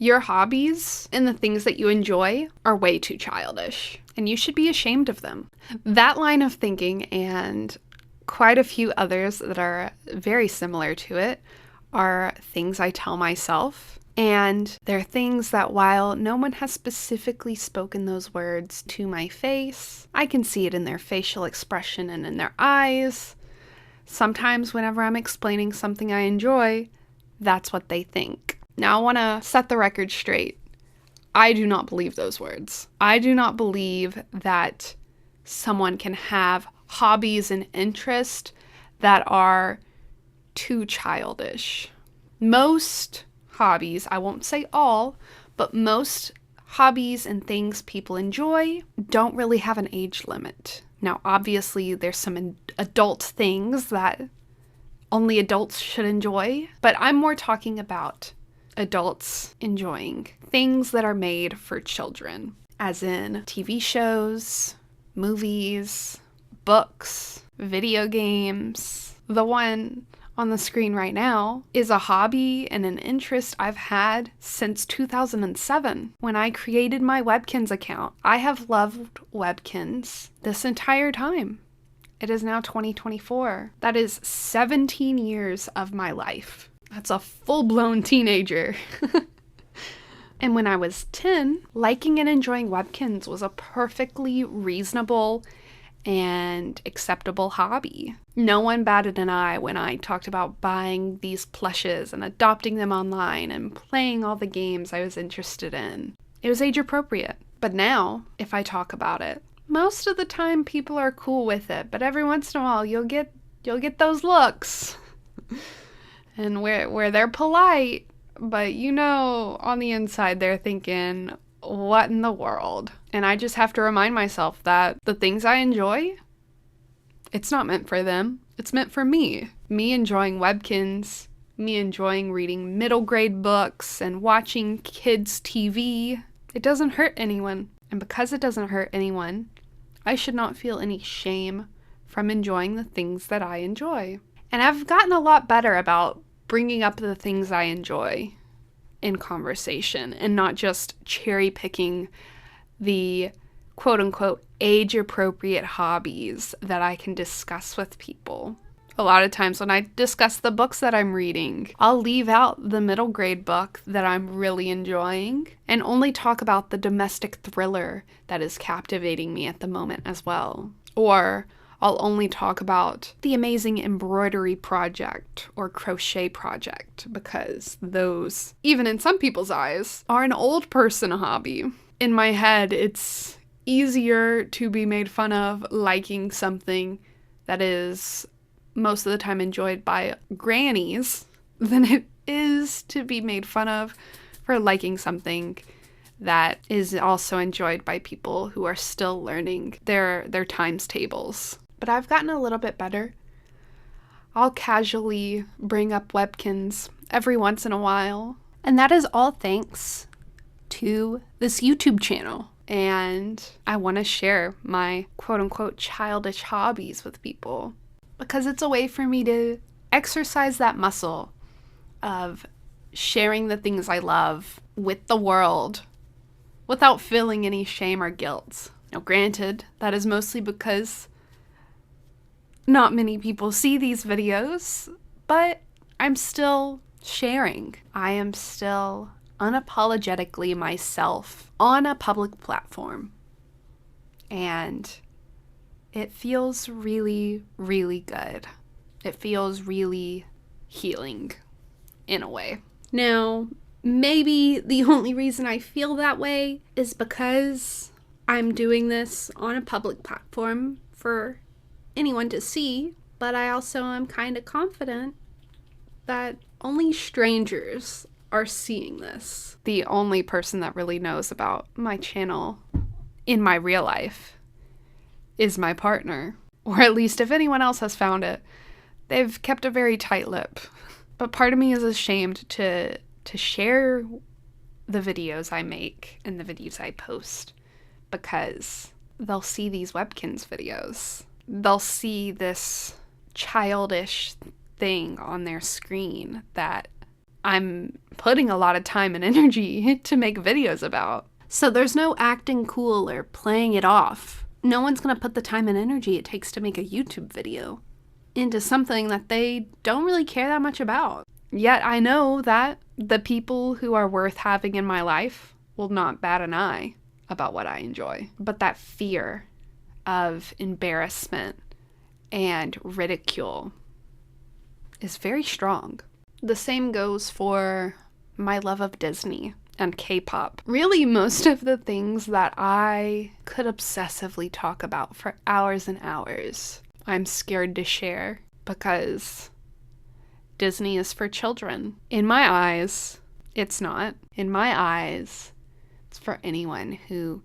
Your hobbies and the things that you enjoy are way too childish, and you should be ashamed of them. That line of thinking and quite a few others that are very similar to it are things I tell myself. And they're things that while no one has specifically spoken those words to my face, I can see it in their facial expression and in their eyes. Sometimes whenever I'm explaining something I enjoy, that's what they think. Now I want to set the record straight. I do not believe those words. I do not believe that someone can have hobbies and interests that are too childish. Most hobbies, I won't say all, but most hobbies and things people enjoy don't really have an age limit. Now, obviously, there's some adult things that only adults should enjoy, but I'm more talking about adults enjoying things that are made for children, as in TV shows, movies, books, video games. The one on the screen right now is a hobby and an interest I've had since 2007 when I created my Webkinz account. I have loved Webkinz this entire time. It is now 2024. That is 17 years of my life. That's a full-blown teenager. And when I was 10, liking and enjoying Webkinz was a perfectly reasonable and acceptable hobby. No one batted an eye when I talked about buying these plushes and adopting them online and playing all the games I was interested in. It was age appropriate. But now, if I talk about it, most of the time people are cool with it, but every once in a while you'll get those looks. And where they're polite, but on the inside they're thinking, what in the world? And I just have to remind myself that the things I enjoy, it's not meant for them. It's meant for me. Me enjoying Webkinz, me enjoying reading middle grade books and watching kids' TV. It doesn't hurt anyone. And because it doesn't hurt anyone, I should not feel any shame from enjoying the things that I enjoy. And I've gotten a lot better about bringing up the things I enjoy in conversation and not just cherry picking the quote unquote age appropriate hobbies that I can discuss with people. A lot of times when I discuss the books that I'm reading, I'll leave out the middle grade book that I'm really enjoying and only talk about the domestic thriller that is captivating me at the moment as well. Or I'll only talk about the amazing embroidery project or crochet project because those, even in some people's eyes, are an old person hobby. In my head, it's easier to be made fun of liking something that is most of the time enjoyed by grannies than it is to be made fun of for liking something that is also enjoyed by people who are still learning their times tables. But I've gotten a little bit better. I'll casually bring up Webkinz every once in a while. And that is all thanks to this YouTube channel. And I want to share my quote-unquote childish hobbies with people because it's a way for me to exercise that muscle of sharing the things I love with the world without feeling any shame or guilt. Now, granted, that is mostly because not many people see these videos, but I'm still sharing. I am still unapologetically myself on a public platform. And it feels really, really good. It feels really healing in a way. Now, maybe the only reason I feel that way is because I'm doing this on a public platform for anyone to see, but I also am kind of confident that only strangers are seeing this. The only person that really knows about my channel in my real life is my partner, or at least if anyone else has found it, they've kept a very tight lip. But part of me is ashamed to share the videos I make and the videos I post because they'll see these Webkinz videos. They'll see this childish thing on their screen that I'm putting a lot of time and energy to make videos about. So there's no acting cool or playing it off. No one's going to put the time and energy it takes to make a YouTube video into something that they don't really care that much about. Yet I know that the people who are worth having in my life will not bat an eye about what I enjoy. But that fear of embarrassment and ridicule is very strong. The same goes for my love of Disney and K-pop. Really, most of the things that I could obsessively talk about for hours and hours, I'm scared to share because Disney is for children. In my eyes, it's not. In my eyes, it's for anyone who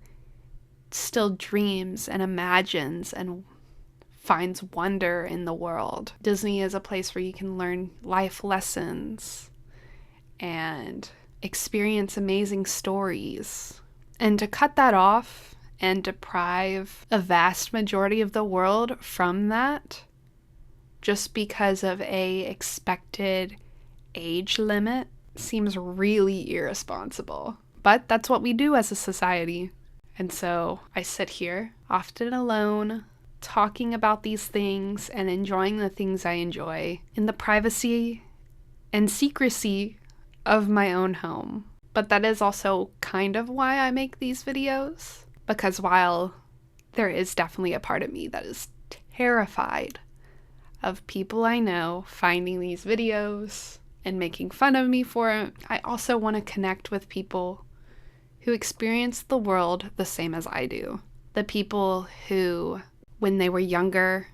still dreams and imagines and finds wonder in the world. Disney is a place where you can learn life lessons and experience amazing stories. And to cut that off and deprive a vast majority of the world from that just because of a expected age limit seems really irresponsible. But that's what we do as a society. And so I sit here, often alone, talking about these things and enjoying the things I enjoy in the privacy and secrecy of my own home. But that is also kind of why I make these videos, because while there is definitely a part of me that is terrified of people I know finding these videos and making fun of me for it, I also want to connect with people who experience the world the same as I do. The people who, when they were younger,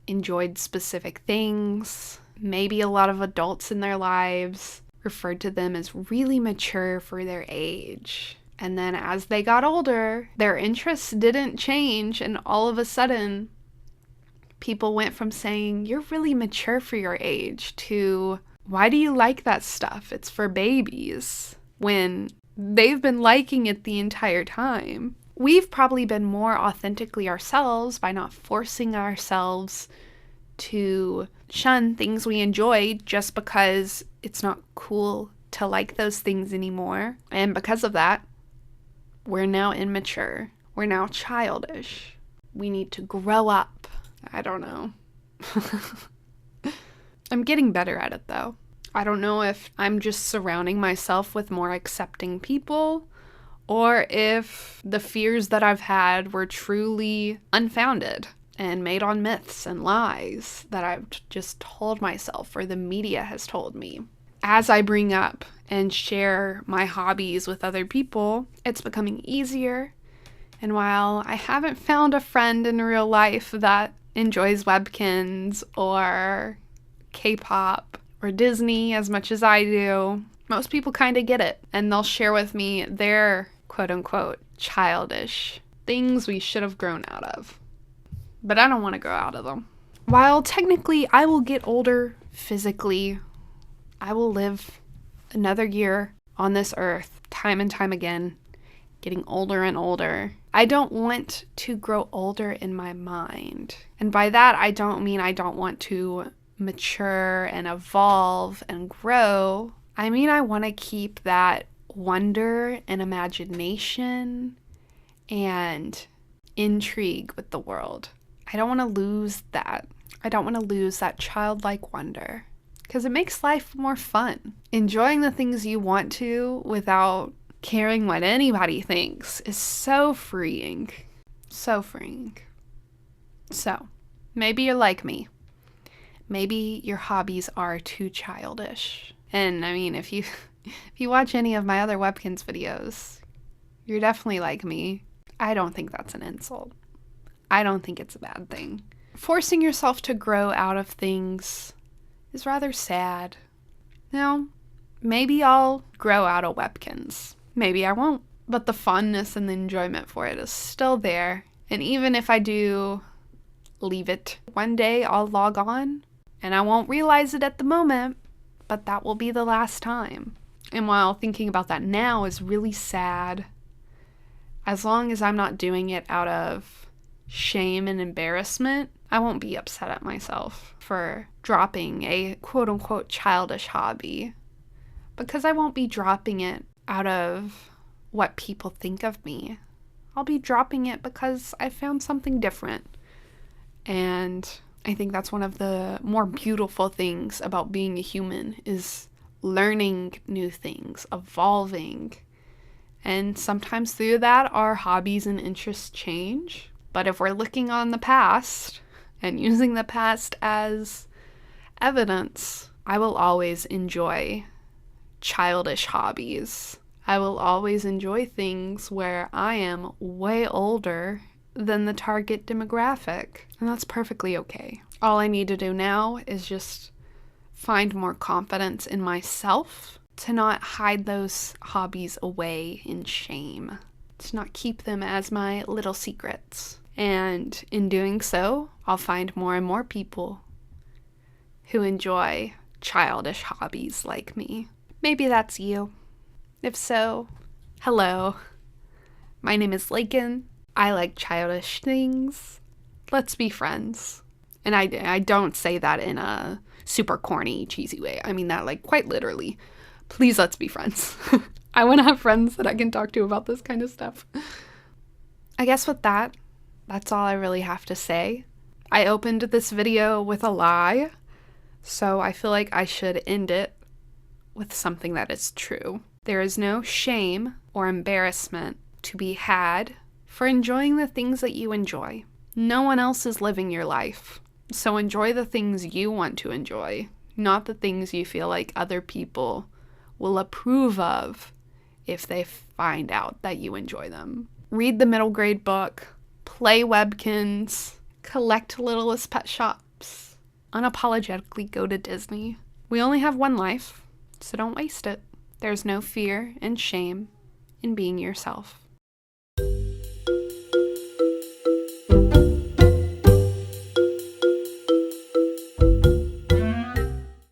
enjoyed specific things. Maybe a lot of adults in their lives referred to them as really mature for their age. And then as they got older, their interests didn't change, and all of a sudden, people went from saying, "You're really mature for your age," to, "Why do you like that stuff? It's for babies," when they've been liking it the entire time. We've probably been more authentically ourselves by not forcing ourselves to shun things we enjoy just because it's not cool to like those things anymore. And because of that, we're now immature. We're now childish. We need to grow up. I don't know. I'm getting better at it though. I don't know if I'm just surrounding myself with more accepting people, or if the fears that I've had were truly unfounded and made on myths and lies that I've just told myself or the media has told me. As I bring up and share my hobbies with other people, it's becoming easier. And while I haven't found a friend in real life that enjoys Webkinz or K-pop or Disney as much as I do, most people kind of get it. And they'll share with me their quote-unquote childish things we should have grown out of. But I don't want to grow out of them. While technically I will get older physically, I will live another year on this earth time and time again, getting older and older. I don't want to grow older in my mind. And by that, I don't mean I don't want to mature and evolve and grow. I mean I want to keep that wonder and imagination and intrigue with the world. I don't want to lose that. I don't want to lose that childlike wonder because it makes life more fun. Enjoying the things you want to without caring what anybody thinks is so freeing. So freeing. So, maybe you're like me. Maybe your hobbies are too childish. And I mean, if you watch any of my other Webkinz videos, you're definitely like me. I don't think that's an insult. I don't think it's a bad thing. Forcing yourself to grow out of things is rather sad. Now, maybe I'll grow out of Webkinz. Maybe I won't. But the fondness and the enjoyment for it is still there. And even if I do leave it, one day I'll log on and I won't realize it at the moment, but that will be the last time. And while thinking about that now is really sad, as long as I'm not doing it out of shame and embarrassment, I won't be upset at myself for dropping a quote-unquote childish hobby. because I won't be dropping it out of what people think of me. I'll be dropping it because I found something different. And I think that's one of the more beautiful things about being a human, is learning new things, evolving. And sometimes through that, our hobbies and interests change. But if we're looking on the past and using the past as evidence, I will always enjoy childish hobbies. I will always enjoy things where I am way older than the target demographic. And that's perfectly okay. All I need to do now is just find more confidence in myself to not hide those hobbies away in shame, to not keep them as my little secrets. And in doing so, I'll find more and more people who enjoy childish hobbies like me. Maybe that's you. If so, hello. My name is Lakin. I like childish things. Let's be friends. And I don't say that in a super corny, cheesy way. I mean that like quite literally. Please, let's be friends. I want to have friends that I can talk to about this kind of stuff. I guess with that, that's all I really have to say. I opened this video with a lie, so I feel like I should end it with something that is true. There is no shame or embarrassment to be had for enjoying the things that you enjoy. No one else is living your life, so enjoy the things you want to enjoy, not the things you feel like other people will approve of if they find out that you enjoy them. Read the middle grade book, play Webkinz, collect Littlest Pet Shops, unapologetically go to Disney. We only have one life, so don't waste it. There's no fear and shame in being yourself.